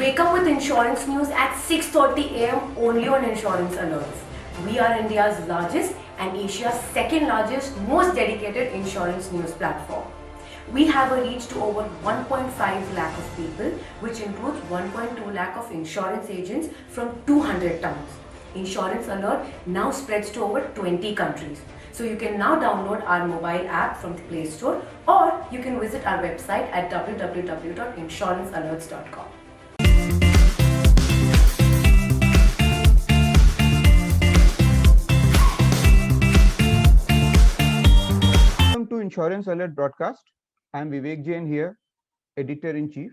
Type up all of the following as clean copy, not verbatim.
Wake up with insurance news at 6:30 a.m. only on Insurance Alerts. We are India's largest and Asia's second largest, most dedicated insurance news platform. We have a reach to over 1.5 lakh of people, which includes 1.2 lakh of insurance agents from 200 towns. Insurance Alert now spreads to over 20 countries. So you can now download our mobile app from the Play Store, or you can visit our website at www.insurancealerts.com. Welcome to Insurance Alert broadcast. I'm Vivek JAIN here, Editor-in-Chief.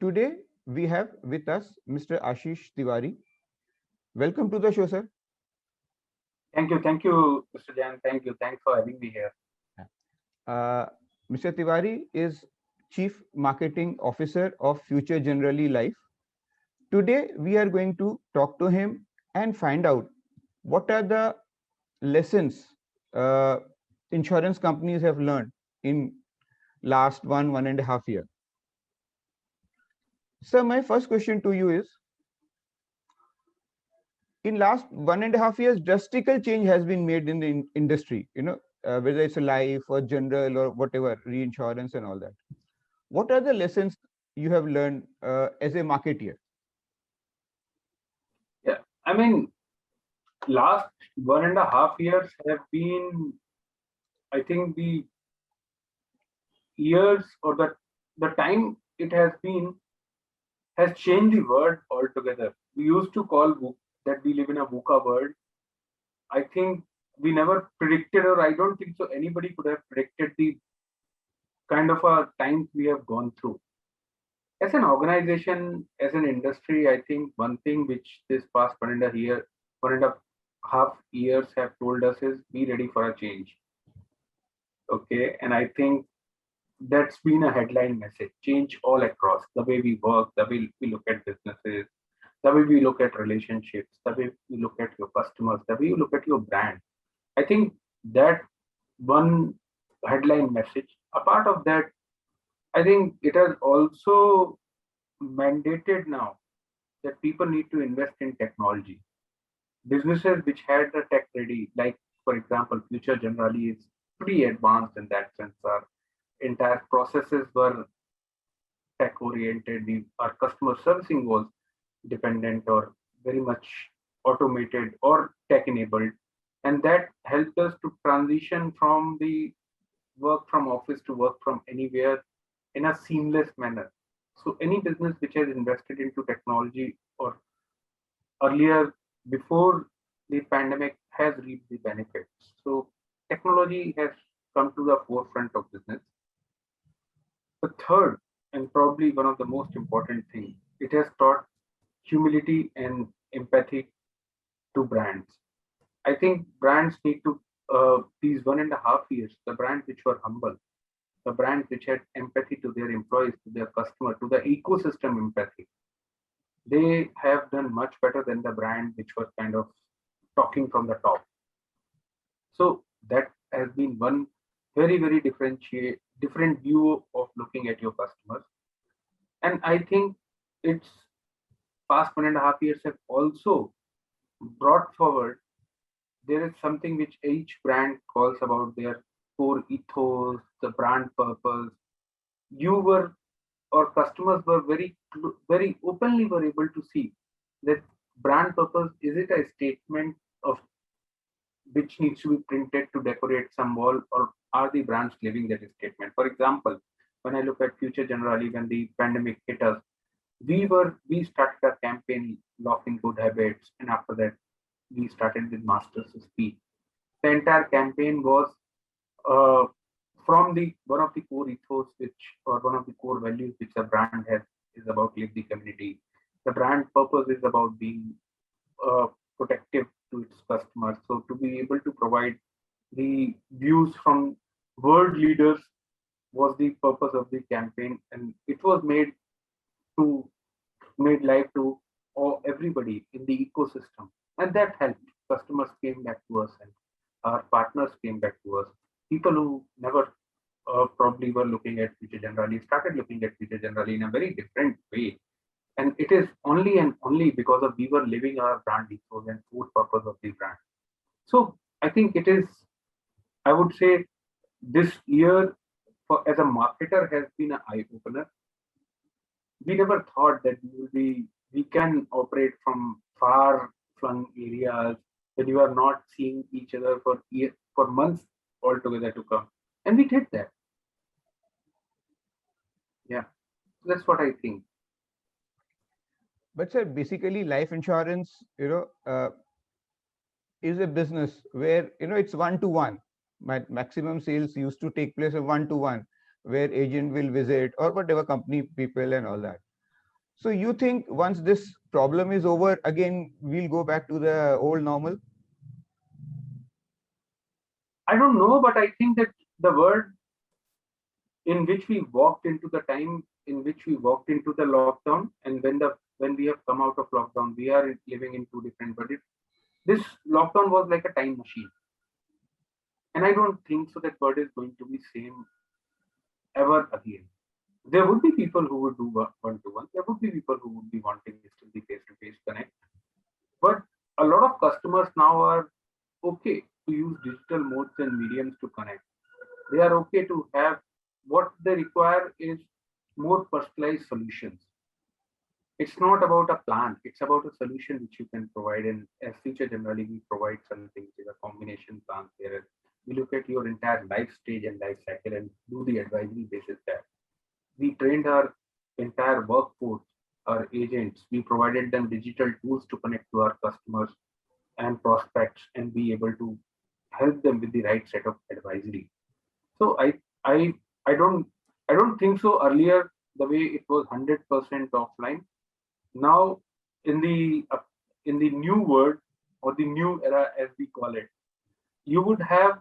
Today we have with us Mr. Ashish Tiwari. Welcome to the show, sir. Thank you, Mr. Jain. Thanks for having me here. Mr. Tiwari is Chief Marketing Officer of Future Generali Life. Today we are going to talk to him and find out what are the lessons insurance companies have learned in last 1.5 years. Sir, my first question to you is, in last 1.5 years, drastic change has been made in the industry, whether it's a life or general or whatever, reinsurance and all that. What are the lessons you have learned as a marketeer? Yeah, I mean, last 1.5 years have been, I think, the years or the time it has been has changed the world altogether. We used to call that we live in a VUCA world. I think we never predicted, or I don't think so anybody could have predicted the kind of a times we have gone through. As an organization, as an industry, I think one thing which this past 1.5 years have told us is be ready for a change. Okay, and I think that's been a headline message. Change all across the way we work, the way we look at businesses, the way we look at relationships, the way we look at your customers, the way you look at your brand. I think that one headline message. A part of that, I think it has also mandated now that people need to invest in technology. Businesses which had the tech ready, like for example, Future Generali is pretty advanced in that sense. Our entire processes were tech oriented. Our customer servicing was dependent or very much automated or tech enabled, and that helped us to transition from the work from office to work from anywhere in a seamless manner. So any business which has invested into technology or earlier before the pandemic has reaped the benefits. So technology has come to the forefront of business. The third, and probably one of the most important things, it has taught humility and empathy to brands. I think brands need to, these 1.5 years, the brands which were humble, the brands which had empathy to their employees, to their customer, to the ecosystem empathy, they have done much better than the brand which was kind of talking from the top. So that has been one very, very different view of looking at your customers. And I think it's past 1.5 years have also brought forward, there is something which each brand calls about their core ethos, the brand purpose. You were, or customers were very openly were able to see that brand purpose, is it a statement of which needs to be printed to decorate some wall, or are the brands living that statement? For example, when I look at Future Generali, when the pandemic hit us, we started a campaign, Lock in Good Habits, and after that we started with Masters Speak. The entire campaign was from the one of the core ethos which, or one of the core values which the brand has, is about live the community. The brand purpose is about being protective to its customers. So to be able to provide the views from world leaders was the purpose of the campaign, and it was made live to everybody in the ecosystem, and that helped. Customers came back to us, and our partners came back to us. People who never probably were looking at Future Generali started looking at Future Generali in a very different way, it is only and only because of we were living our brand ethos and core purpose of the brand. So I think it is, I would say, this year for as a marketer has been an eye opener. We never thought that we can operate from far flung areas when you are not seeing each other for months altogether to come, and we did that. Yeah, that's what I think. But sir, basically life insurance, is a business where it's one to one. Maximum sales used to take place of one to one, where agent will visit or whatever company people and all that. So you think once this problem is over, again we'll go back to the old normal? I don't know, but I think that the word in which we walked into the time in which we walked into the lockdown, and when we have come out of lockdown, we are living in two different. But this lockdown was like a time machine, and I don't think so that word is going to be same ever again. There would be people who would do one to one. There would be people who would be wanting still the face to face connect. But a lot of customers now are okay to use digital modes and mediums to connect. They are okay to have what they require is more personalized solutions. It's not about a plan, it's about a solution which you can provide. And as Future Generally, we provide something which is a combination plan where we look at your entire life stage and life cycle and do the advisory basis there. We trained our entire workforce, our agents. We provided them digital tools to connect to our customers and prospects and be able to help them with the right set of advisory. So I I don't I don't think so. Earlier, the way it was 100% offline. Now, in the new world or the new era, as we call it, you would have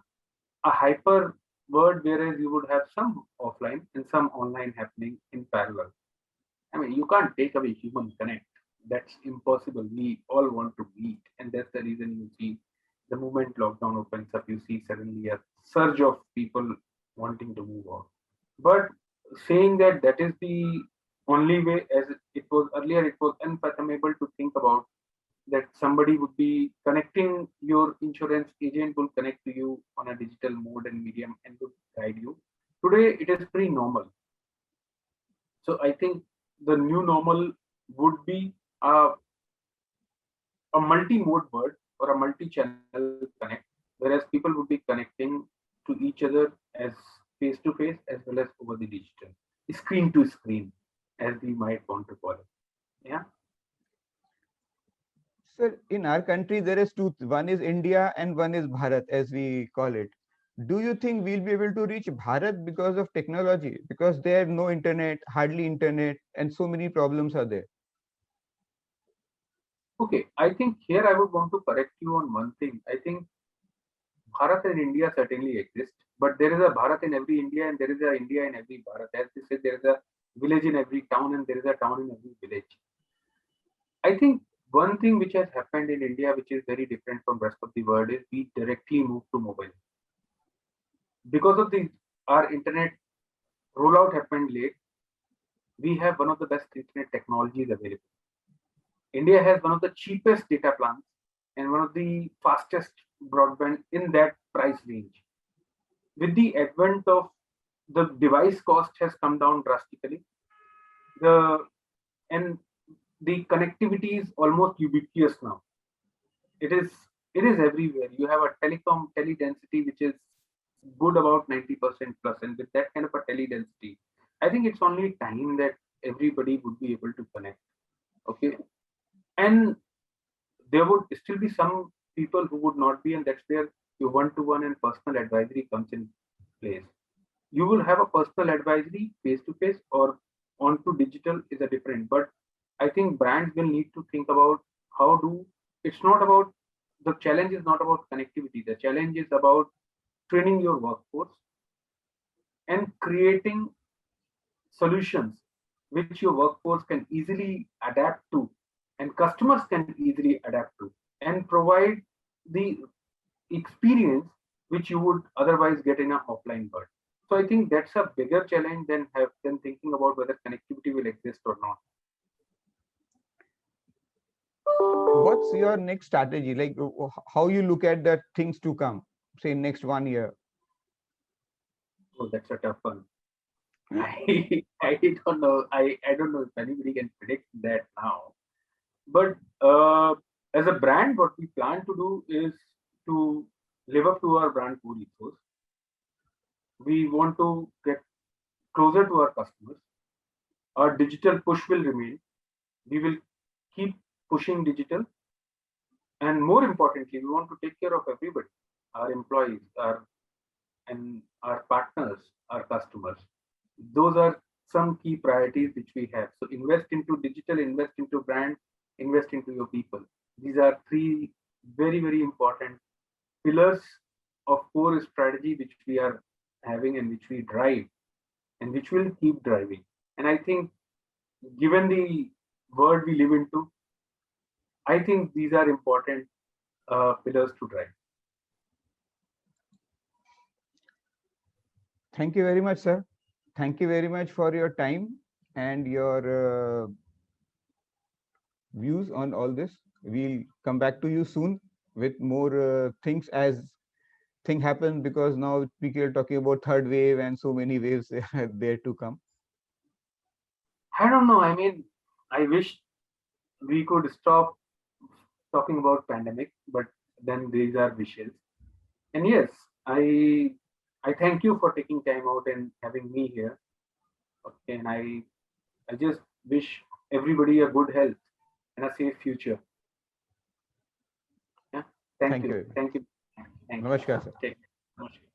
a hyper world, whereas you would have some offline and some online happening in parallel. I mean, you can't take away human connect. That's impossible. We all want to meet, and that's the reason you see the moment lockdown opens up, you see suddenly a surge of people wanting to move out. But saying that that is the only way, as it was earlier, it was unfathomable to think about that somebody would be connecting, your insurance agent will connect to you on a digital mode and medium and would guide you. Today, it is pretty normal. So I think the new normal would be a multi-mode word or a multi-channel connect, whereas people would be connecting to each other as face-to-face as well as over the digital, screen to screen, as we might want to call it. Yeah. Sir, in our country, there is two. One is India and one is Bharat, as we call it. Do you think we'll be able to reach Bharat because of technology? Because there no internet, hardly internet, and so many problems are there. Okay. I think here I would want to correct you on one thing. I think Bharat and India certainly exist, but there is a Bharat in every India and there is a India in every Bharat. As they say, there is a village in every town and there is a town in every village. I think one thing which has happened in India, which is very different from rest of the world, is we directly move to mobile. Because of the our internet rollout happened late, we have one of the best internet technologies available. India has one of the cheapest data plans and one of the fastest broadband in that price range. With the advent of the device cost has come down drastically. The and the connectivity is almost ubiquitous now. It is it is everywhere. You have a telecom tele density which is good about 90% plus, and with that kind of a tele density, I think it's only time that everybody would be able to connect. Okay, and there would still be some people who would not be, and that's where your one-to-one and personal advisory comes in place. You will have a personal advisory face to face or onto digital is a different, but I think brands will need to think about how do, it's not about, the challenge is not about connectivity, the challenge is about training your workforce and creating solutions which your workforce can easily adapt to and customers can easily adapt to and provide the experience which you would otherwise get in an offline world. So I think that's a bigger challenge than than thinking about whether connectivity will exist or not. what's your next strategy? Like how you look at the things to come, say next 1 year? Oh, that's a tough one. I don't know. I don't know if anybody can predict that now. But as a brand, what we plan to do is to live up to our brand core ethos. We want to get closer to our customers. Our digital push will remain. We will keep pushing digital. And more importantly, we want to take care of everybody, our employees, our partners, our customers. Those are some key priorities which we have. So invest into digital, invest into brand, invest into your people. These are three very, very important pillars of core strategy which we are having and which we drive and which will keep driving. And I think given the world we live into, I think these are important pillars to drive. Thank you very much, sir. Thank you very much for your time and your views on all this. We'll come back to you soon with more things as thing happen, because now people are talking about third wave and so many waves are there to come. I don't know. I mean, I wish we could stop talking about pandemic, but then these are wishes. And yes, I thank you for taking time out and having me here. Okay, and I just wish everybody a good health and a safe future. Yeah. Thank you. you. Thank you. Thank you. Namaskar, sir. Take care. Namaskar.